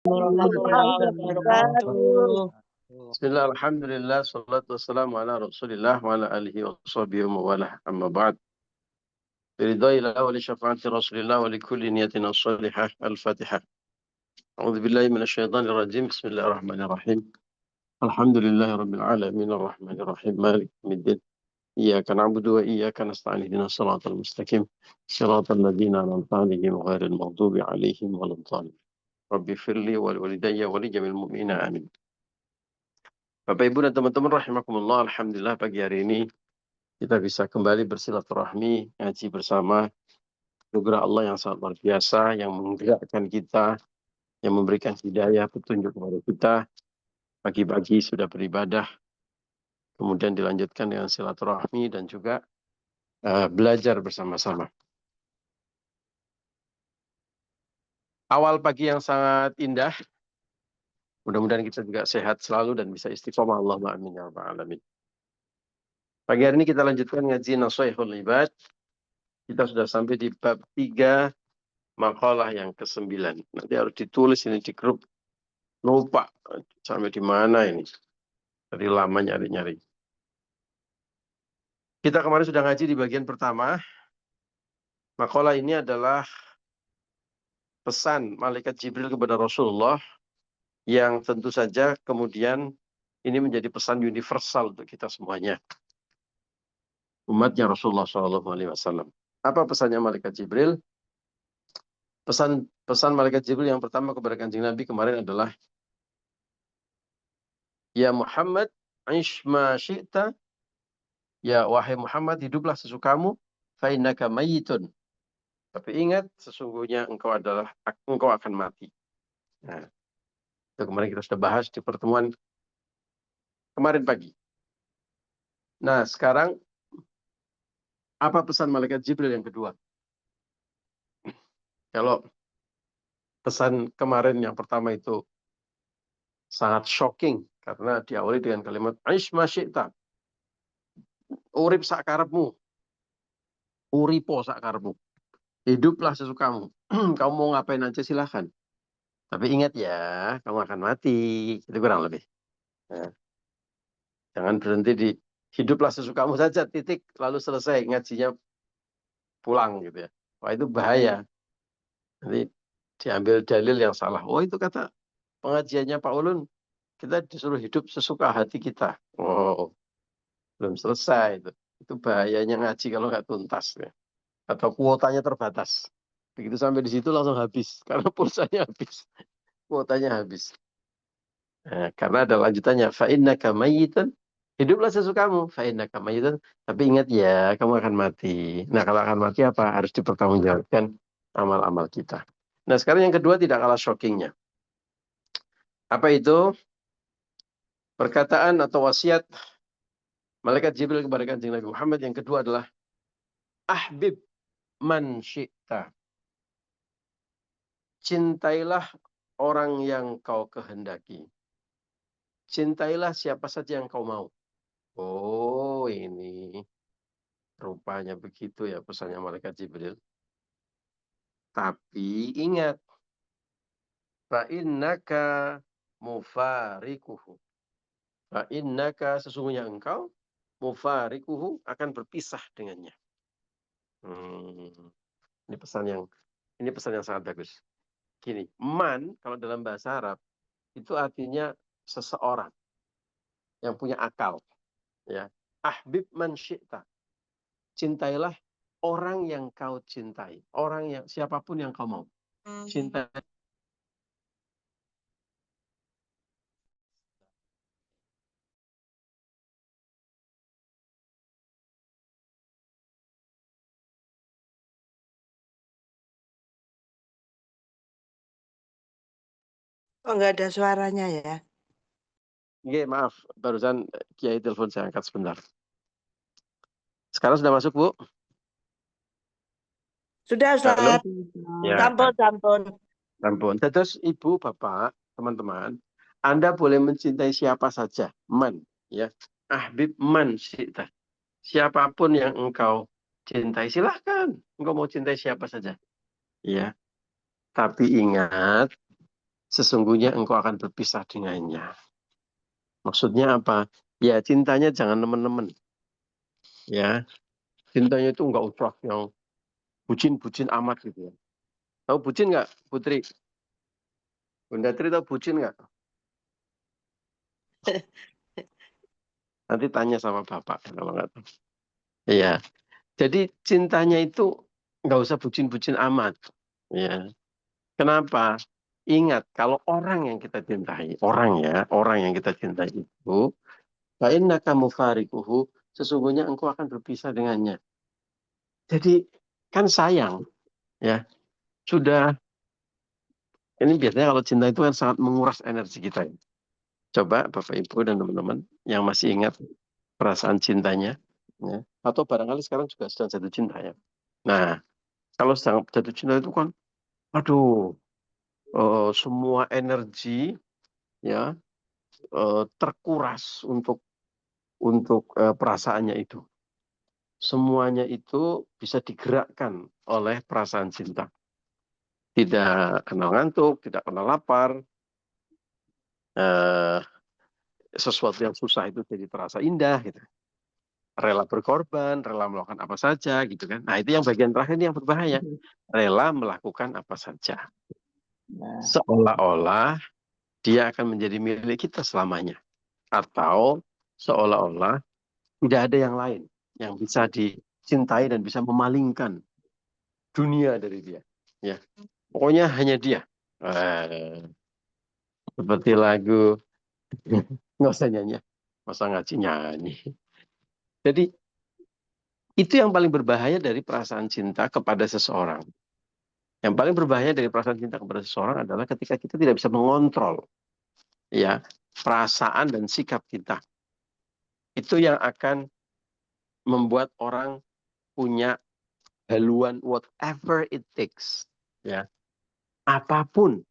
warahmatullahi wabarakatuh. Bismillah, alhamdulillah, salatu wassalamu ala rasulillah wa ala alihi wa sahbihi wa mawalah, amma ba'd. Biridha'illah wa li syafa'ati rasulillah wa li kulli niyatin as-salihah, al-fatihah. A'udhu billahi minasyaitanir rajim, bismillahirrahmanirrahim. Alhamdulillahi rabbil alamin, ar-rahmanirrahim, malik yaumiddin. Iyyaka na'budu wa iyyaka nasta'in, ihdinas siratal mustaqim, siratal ladzina an'amta 'alaihim ghairil maghdubi 'alaihim waladdallin. Rabbi firli wa walidayya wa li jamil mu'minina amin. Bapak Ibu dan teman-teman rahimakumullah, alhamdulillah pagi hari ini kita bisa kembali bersilaturahmi, ngaji bersama. Anugerah Allah yang sangat luar biasa, yang menggerakkan kita, yang memberikan hidayah, petunjuk kepada kita. Pagi-pagi sudah beribadah, kemudian dilanjutkan dengan silaturahmi dan juga belajar bersama-sama. Awal pagi yang sangat indah. Mudah-mudahan kita juga sehat selalu dan bisa istiqomah. Allahumma amin ya rabbal alamin. Pagi hari ini kita lanjutkan ngaji Nashihul Ibad. Kita sudah sampai di bab 3, makalah yang ke-9. Nanti harus ditulis ini di grup. Lupa sampai di mana ini. Tadi lama nyari-nyari. Kita kemarin sudah ngaji di bagian pertama. Makalah ini adalah pesan malaikat Jibril kepada Rasulullah yang tentu saja kemudian ini menjadi pesan universal untuk kita semuanya. Umatnya Rasulullah SAW. Apa pesannya malaikat Jibril? Pesan malaikat Jibril yang pertama kepada Kanjeng Nabi kemarin adalah, ya Muhammad, aish ma syi'ta. Ya wahai Muhammad, hiduplah sesukamu. Fa innaka mayyitun. Tapi ingat, sesungguhnya engkau akan mati. Nah, itu kemarin kita sudah bahas di pertemuan kemarin pagi. Nah, sekarang apa pesan malaikat Jibril yang kedua? Kalau pesan kemarin yang pertama itu sangat shocking karena diawali dengan kalimat aish ma syi'ta. Urip sakarepmu. Uripo sakarepmu. Hiduplah sesukamu. Kamu mau ngapain aja silahkan. Tapi ingat ya, kamu akan mati. Itu kurang lebih. Nah, jangan berhenti di hiduplah sesukamu saja, titik, lalu selesai ngajinya pulang gitu ya. Wah, itu bahaya. Nanti diambil dalil yang salah. Oh, itu kata pengajiannya Pak Ulun, kita disuruh hidup sesuka hati kita. Oh, belum selesai itu. Itu bahayanya ngaji kalau nggak tuntas ya. Atau kuotanya terbatas. Begitu sampai di situ langsung habis karena pulsanya habis, kuotanya habis. Nah, karena ada lanjutannya, fa innaka mayyitun, hiduplah sesukamu, fa innaka mayyitun, tapi ingat ya, kamu akan mati. Nah, kalau akan mati apa? Harus dipertanggungjawabkan amal-amal kita. Nah, sekarang yang kedua tidak kalah shockingnya. Apa itu? Perkataan atau wasiat malaikat Jibril kepada Kanjeng Nabi Muhammad yang kedua adalah ahbib man syi'ta. Cintailah orang yang kau kehendaki. Cintailah siapa saja yang kau mau. Oh, ini rupanya begitu ya pesannya malaikat Jibril. Tapi ingat, fa innaka mufarikuhu. Fa innaka, sesungguhnya engkau mufarikuhu, akan berpisah dengannya. Ini pesan yang sangat bagus. Gini, man kalau dalam bahasa Arab itu artinya seseorang yang punya akal, ya. Ahbib man syi'ta. Cintailah orang yang kau cintai, orang yang siapapun yang kau mau. Cinta. Oh, nggak ada suaranya ya? Oke, maaf, barusan Kiai telepon, saya angkat sebentar. Sekarang sudah masuk, Bu? Sudah, Halo? Ustaz. Ya, Sampun. ampun. Terus Ibu, Bapak, teman-teman, Anda boleh mencintai siapa saja, man, ya. Ahbib man syi'ta. Siapapun yang engkau cintai, silahkan. Engkau mau cintai siapa saja. Ya. Tapi ingat, sesungguhnya engkau akan berpisah dengannya. Maksudnya apa? Ya cintanya jangan nemen-nemen. Ya, cintanya itu enggak usah yang bucin-bucin amat gitu ya. Tahu bucin nggak, Putri? Bunda Tri tahu bucin nggak? Nanti tanya sama Bapak kalau nggak tahu. Iya. Jadi cintanya itu nggak usah bucin-bucin amat. Ya. Kenapa? Ingat, kalau orang yang kita cintai, orang yang kita cintai itu, fa'innaka mufariquhu, sesungguhnya engkau akan berpisah dengannya. Jadi kan sayang, ya. Sudah, ini biasanya kalau cinta itu kan sangat menguras energi kita. Coba Bapak Ibu dan teman-teman yang masih ingat perasaan cintanya, ya. Atau barangkali sekarang juga sedang jatuh cinta ya. Nah, kalau sedang jatuh cinta itu kan, aduh, semua energi ya terkuras untuk perasaannya itu. Semuanya itu bisa digerakkan oleh perasaan cinta. Tidak kenal ngantuk, tidak kenal lapar. Sesuatu yang susah itu jadi terasa indah gitu. Rela berkorban, rela melakukan apa saja gitu kan. Nah, itu yang bagian terakhir ini yang berbahaya. Rela melakukan apa saja. Seolah-olah dia akan menjadi milik kita selamanya. Atau seolah-olah tidak ada yang lain yang bisa dicintai dan bisa memalingkan dunia dari dia. Ya, pokoknya hanya dia. Seperti lagu nggak usah nyanyi, nggak usah ngaji nyanyi. Jadi itu yang paling berbahaya dari perasaan cinta kepada seseorang. Yang paling berbahaya dari perasaan cinta kepada seseorang adalah ketika kita tidak bisa mengontrol ya perasaan dan sikap kita. Itu yang akan membuat orang punya haluan whatever it takes, ya apapun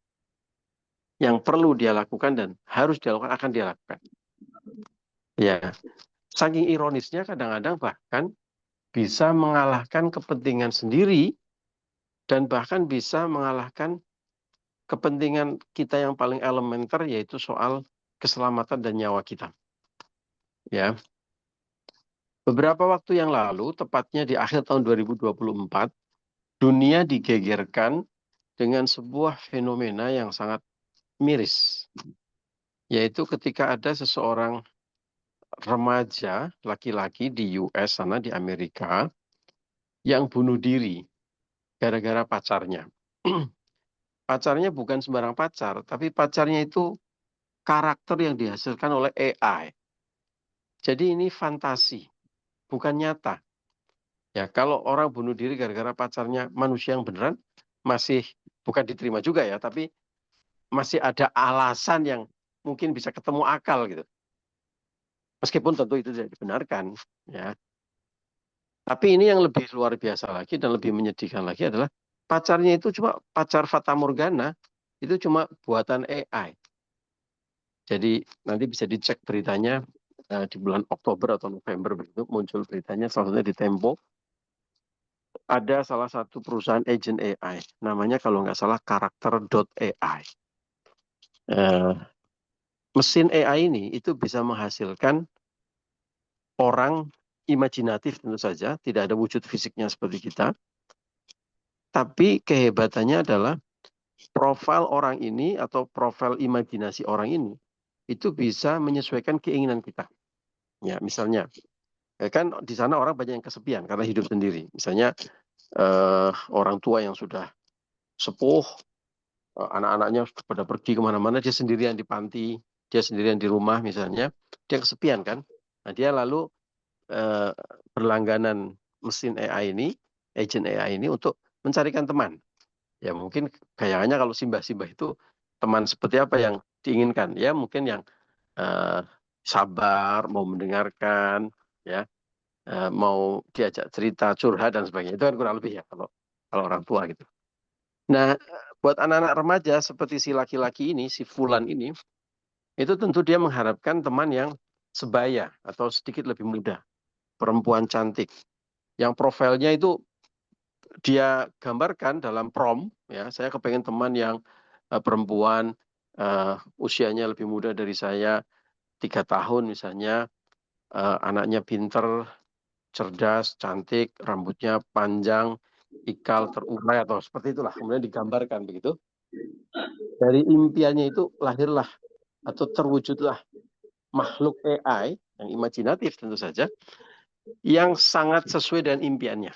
yang perlu dia lakukan dan harus dia lakukan akan dia lakukan. Ya, saking ironisnya kadang-kadang bahkan bisa mengalahkan kepentingan sendiri dan bahkan bisa mengalahkan kepentingan kita yang paling elementer yaitu soal keselamatan dan nyawa kita. Ya, beberapa waktu yang lalu, tepatnya di akhir tahun 2024, dunia digegerkan dengan sebuah fenomena yang sangat miris, yaitu ketika ada seseorang remaja laki-laki di US sana di Amerika yang bunuh diri gara-gara pacarnya. Pacarnya bukan sembarang pacar, tapi pacarnya itu karakter yang dihasilkan oleh AI. Jadi ini fantasi, bukan nyata. Ya, kalau orang bunuh diri gara-gara pacarnya manusia yang beneran, masih bukan diterima juga ya, tapi masih ada alasan yang mungkin bisa ketemu akal gitu. Meskipun tentu itu tidak dibenarkan, ya. Tapi ini yang lebih luar biasa lagi dan lebih menyedihkan lagi adalah pacarnya itu cuma pacar Fata Morgana, itu cuma buatan AI. Jadi nanti bisa dicek beritanya di bulan Oktober atau November begitu muncul beritanya, salah satunya di Tempo. Ada salah satu perusahaan agent AI, namanya kalau nggak salah karakter.ai. Mesin AI ini itu bisa menghasilkan orang imajinatif tentu saja, tidak ada wujud fisiknya seperti kita. Tapi kehebatannya adalah profil orang ini atau profil imajinasi orang ini itu bisa menyesuaikan keinginan kita. Ya, misalnya, kan di sana orang banyak yang kesepian karena hidup sendiri. Misalnya orang tua yang sudah sepuh, anak-anaknya pada pergi kemana-mana, dia sendirian di panti, dia sendirian di rumah misalnya, dia kesepian kan. Nah, dia lalu berlangganan mesin AI ini, agent AI ini untuk mencarikan teman. Ya mungkin kayaknya kalau simbah-simbah itu teman seperti apa yang diinginkan. Ya mungkin yang sabar, mau mendengarkan, ya mau diajak cerita, curhat dan sebagainya. Itu kan kurang lebih ya kalau orang tua gitu. Nah, buat anak-anak remaja seperti si laki-laki ini, si Fulan ini, itu tentu dia mengharapkan teman yang sebaya atau sedikit lebih muda, perempuan cantik, yang profilnya itu dia gambarkan dalam prompt, ya saya kepengen teman yang perempuan usianya lebih muda dari saya 3 tahun misalnya, anaknya pinter, cerdas, cantik, rambutnya panjang, ikal, terurai atau seperti itulah. Kemudian digambarkan begitu. Dari impiannya itu lahirlah atau terwujudlah makhluk AI yang imajinatif tentu saja, yang sangat sesuai dengan impiannya.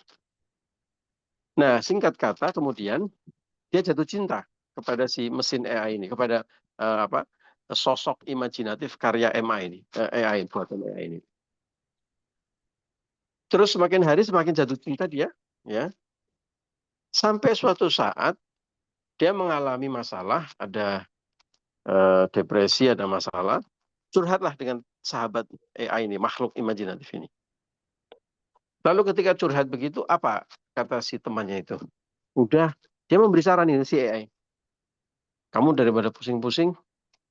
Nah, singkat kata kemudian dia jatuh cinta kepada si mesin AI ini, kepada sosok imajinatif karya MI ini, AI buatan AI ini. Terus semakin hari semakin jatuh cinta dia, ya. Sampai suatu saat dia mengalami masalah, ada depresi, ada masalah, curhatlah dengan sahabat AI ini, makhluk imajinatif ini. Lalu ketika curhat begitu, apa kata si temannya itu? Udah, dia memberi saran ini si AI. Kamu daripada pusing-pusing,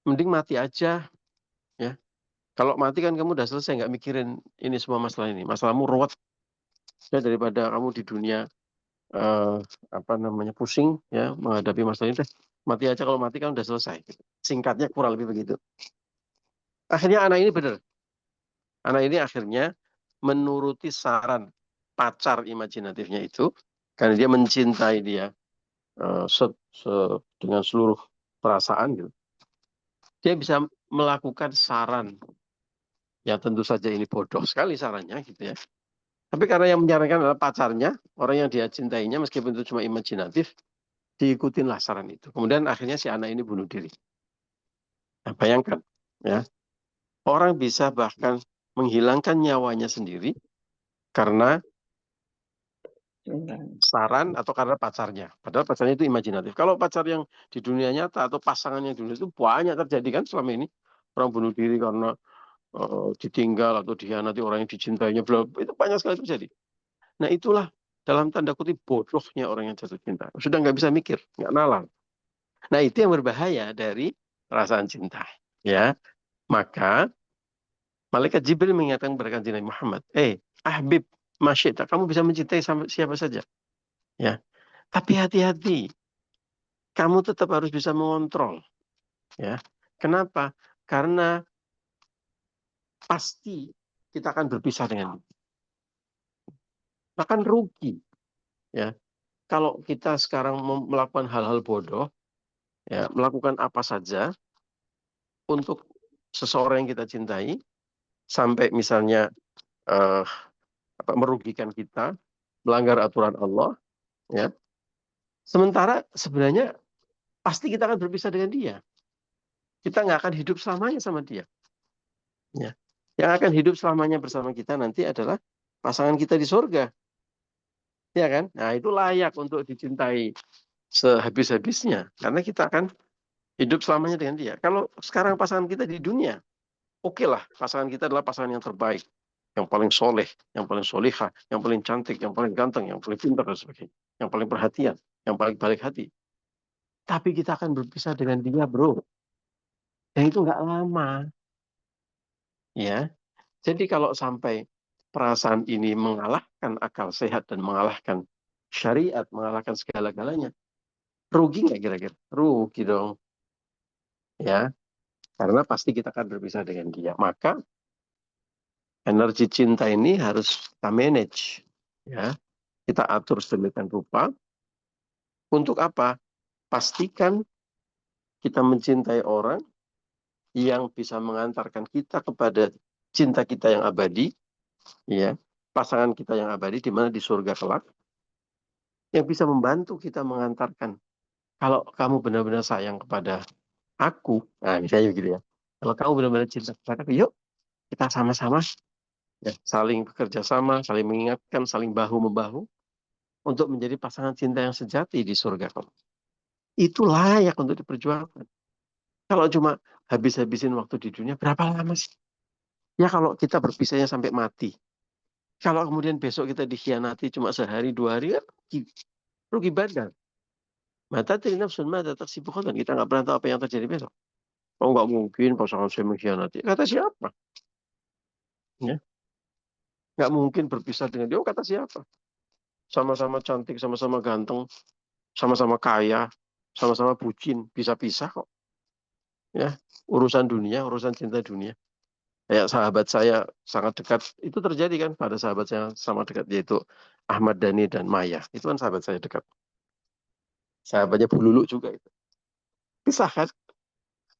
mending mati aja, ya. Kalau mati kan kamu udah selesai, nggak mikirin ini semua masalah ini. Masalahmu ruwet. Ya, daripada kamu di dunia pusing, ya, menghadapi masalah ini, mati aja. Kalau mati kan udah selesai. Singkatnya kurang lebih begitu. Akhirnya anak ini benar. Anak ini akhirnya menuruti saran pacar imajinatifnya itu, karena dia mencintai dia dengan seluruh perasaan gitu. Dia bisa melakukan saran yang tentu saja ini bodoh sekali sarannya gitu ya. Tapi karena yang menyarankan adalah pacarnya, orang yang dia cintainya, meskipun itu cuma imajinatif, diikutinlah saran itu. Kemudian akhirnya si anak ini bunuh diri. Nah, bayangkan, ya, orang bisa bahkan menghilangkan nyawanya sendiri karena saran atau karena pacarnya. Padahal pacarnya itu imajinatif. Kalau pacar yang di dunia nyata atau pasangan yang di dunia itu banyak terjadi kan selama ini. Orang bunuh diri karena ditinggal atau dikhianati orang yang dicintainya. Itu banyak sekali terjadi. Nah itulah dalam tanda kutip bodohnya orang yang jatuh cinta. Sudah nggak bisa mikir, nggak nalar. Nah itu yang berbahaya dari perasaan cinta. Ya, maka malaikat Jibril mengingatkan kepada kanjeng Nabi Muhammad, Ahbib, masyita, kamu bisa mencintai siapa saja. Ya, tapi hati-hati, kamu tetap harus bisa mengontrol. Ya, kenapa? Karena pasti kita akan berpisah dengan dia. Bahkan rugi. Ya, kalau kita sekarang melakukan hal-hal bodoh, ya, melakukan apa saja untuk seseorang yang kita cintai, sampai misalnya merugikan kita, melanggar aturan Allah, ya. Sementara sebenarnya pasti kita akan berpisah dengan dia. Kita nggak akan hidup selamanya sama dia. Ya. Yang akan hidup selamanya bersama kita nanti adalah pasangan kita di surga. Ya kan? Nah, itu layak untuk dicintai sehabis-habisnya. Karena kita akan hidup selamanya dengan dia. Kalau sekarang pasangan kita di dunia, oke lah, pasangan kita adalah pasangan yang terbaik. Yang paling soleh, yang paling solihah, yang paling cantik, yang paling ganteng, yang paling pintar, dan sebagainya. Yang paling perhatian, yang paling baik hati. Tapi kita akan berpisah dengan dia, bro. Dan itu nggak lama. Ya, jadi kalau sampai perasaan ini mengalahkan akal sehat dan mengalahkan syariat, mengalahkan segala-galanya, rugi nggak kira-kira? Rugi dong. Ya, karena pasti kita akan berpisah dengan dia. Maka energi cinta ini harus kita manage. Ya, kita atur sedemikian rupa. Untuk apa? Pastikan kita mencintai orang yang bisa mengantarkan kita kepada cinta kita yang abadi, ya, pasangan kita yang abadi di mana di surga kelak, yang bisa membantu kita mengantarkan. Kalau kamu benar-benar sayang kepada aku, nah misalnya begitu ya. Kalau kamu benar-benar cinta kepada aku, yuk kita sama-sama, ya, saling bekerja sama, saling mengingatkan, saling bahu membahu untuk menjadi pasangan cinta yang sejati di surga kamu. Itu layak untuk diperjuangkan. Kalau cuma habis-habisin waktu di dunia, berapa lama sih? Ya kalau kita berpisahnya sampai mati. Kalau kemudian besok kita dikhianati cuma sehari, 2 hari, kan rugi badan. Mata tadi nafsun, mata tersibukan. Kita nggak pernah tahu apa yang terjadi besok. Oh nggak mungkin pasangan saya mengkhianati. Kata siapa? Ya. Nggak mungkin berpisah dengan dia. Oh, kata siapa? Sama-sama cantik, sama-sama ganteng, sama-sama kaya, sama-sama bucin. Bisa pisah kok. ya, urusan dunia, urusan cinta dunia. Kayak sahabat saya sangat dekat, itu terjadi kan pada sahabat saya sama dekat, yaitu Ahmad Dhani dan Maya. Itu kan sahabat saya dekat. Sahabatnya Bu Lulu juga itu. Pisah kan?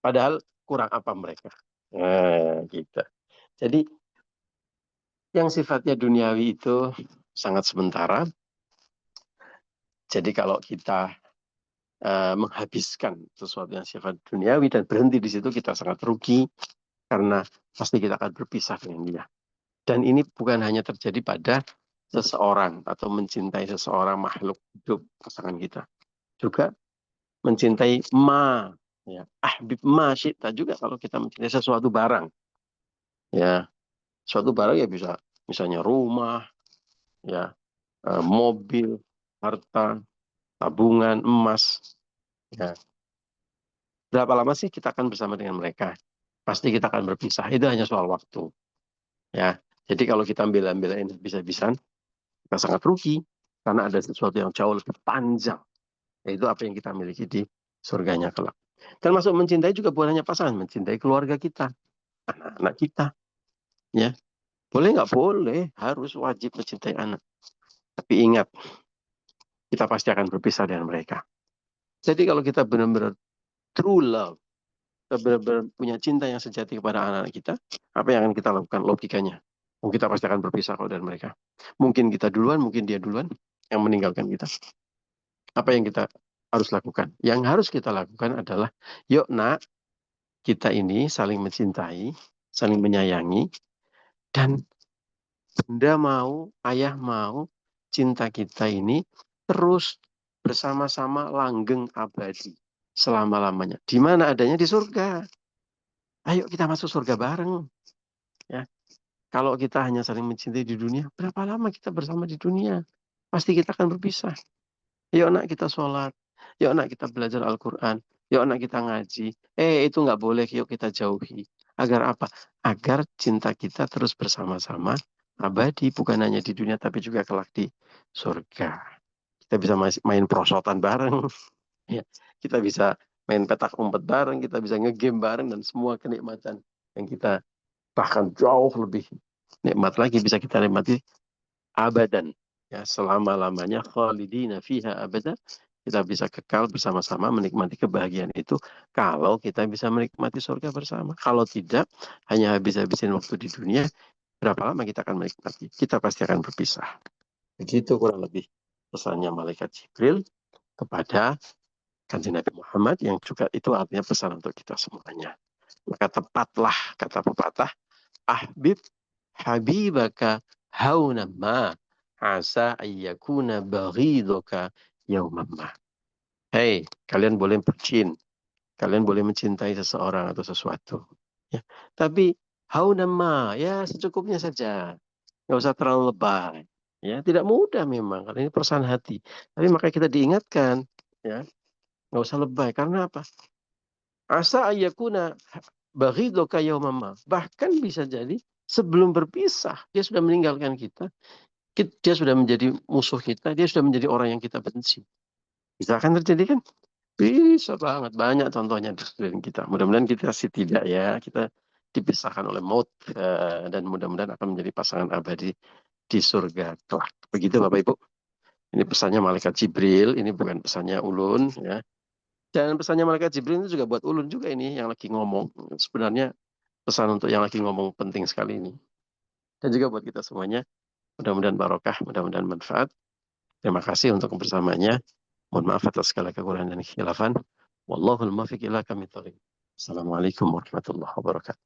Padahal kurang apa mereka. Nah, gitu. Jadi yang sifatnya duniawi itu sangat sementara. Jadi kalau kita menghabiskan sesuatu yang sifat duniawi dan berhenti di situ, kita sangat rugi karena pasti kita akan berpisah dengan dia. Dan ini bukan hanya terjadi pada seseorang atau mencintai seseorang makhluk hidup pasangan kita, juga mencintai ya, ahbib syi'ta juga kalau kita mencintai sesuatu barang, ya, suatu barang ya bisa misalnya rumah, ya, mobil, harta, tabungan, emas, ya. Berapa lama sih kita akan bersama dengan mereka? Pasti kita akan berpisah. Itu hanya soal waktu, ya. Jadi kalau kita ambil-ambilin bisa-bisan, kita sangat rugi karena ada sesuatu yang jauh lebih panjang, yaitu apa yang kita miliki di surganya kelak. Termasuk mencintai juga bukan hanya pasangan, mencintai keluarga kita, anak-anak kita, ya. Boleh nggak boleh, harus wajib mencintai anak. Tapi ingat, kita pasti akan berpisah dengan mereka. Jadi kalau kita benar-benar true love, kita benar-benar punya cinta yang sejati kepada anak-anak kita, apa yang akan kita lakukan? Logikanya, kita pasti akan berpisah kalau dari mereka. Mungkin kita duluan, mungkin dia duluan yang meninggalkan kita. Apa yang kita harus lakukan? Yang harus kita lakukan adalah, yuk nak, kita ini saling mencintai, saling menyayangi, dan bunda mau, ayah mau, cinta kita ini terus bersama-sama langgeng abadi selama-lamanya. Di mana adanya? Di surga. Ayo kita masuk surga bareng. Ya. Kalau kita hanya saling mencintai di dunia, berapa lama kita bersama di dunia? Pasti kita akan berpisah. Yuk nak kita sholat. Yuk nak kita belajar Al-Quran. Yuk nak kita ngaji. Itu nggak boleh. Yuk kita jauhi. Agar apa? Agar cinta kita terus bersama-sama abadi. Bukan hanya di dunia, tapi juga kelak di surga. Kita bisa main prosotan bareng. Ya. Kita bisa main petak umpet bareng. Kita bisa ngegame bareng. Dan semua kenikmatan yang kita bahkan jauh lebih nikmat lagi bisa kita nikmati abadan, ya, selama-lamanya, khalidina fiha abada. Kita bisa kekal bersama-sama menikmati kebahagiaan itu kalau kita bisa menikmati surga bersama. Kalau tidak, hanya habis-habisin waktu di dunia, berapa lama kita akan menikmati? Kita pasti akan berpisah. Begitu kurang lebih pesannya malaikat Jibril kepada Kanjeng Nabi Muhammad, yang juga itu artinya pesan untuk kita semuanya. Maka tepatlah kata pepatah, ahbib habibaka haunamma asa ayyakuna baghiduka yaumamma. Hei, kalian boleh bucin, kalian boleh mencintai seseorang atau sesuatu, ya. Tapi haunamma, ya secukupnya saja, nggak usah terlalu lebay, ya. Tidak mudah memang, karena ini perasaan hati. Tapi makanya kita diingatkan, ya, nggak usah lebay. Karena apa? Asa ayyakuna baghiduka yaumamma. Bahkan bisa jadi sebelum berpisah, dia sudah meninggalkan kita. Dia sudah menjadi musuh kita. Dia sudah menjadi orang yang kita benci. Bisa akan terjadi kan? Bisa banget. Banyak contohnya di sekeliling kita. Mudah-mudahan kita sih tidak, ya. Kita dipisahkan oleh maut. Dan mudah-mudahan akan menjadi pasangan abadi di surga kelak. Begitu Bapak Ibu. Ini pesannya malaikat Jibril. Ini bukan pesannya ulun, ya. Dan pesannya malaikat Jibril itu juga buat ulun juga ini yang lagi ngomong. Sebenarnya pesan untuk yang lagi ngomong penting sekali ini. Dan juga buat kita semuanya. Mudah-mudahan barokah, mudah-mudahan manfaat. Terima kasih untuk kebersamaannya. Mohon maaf atas segala kekurangan dan kekhilafan. Wallahul muwaffiq ila aqwamit thoriq. Assalamualaikum warahmatullahi wabarakatuh.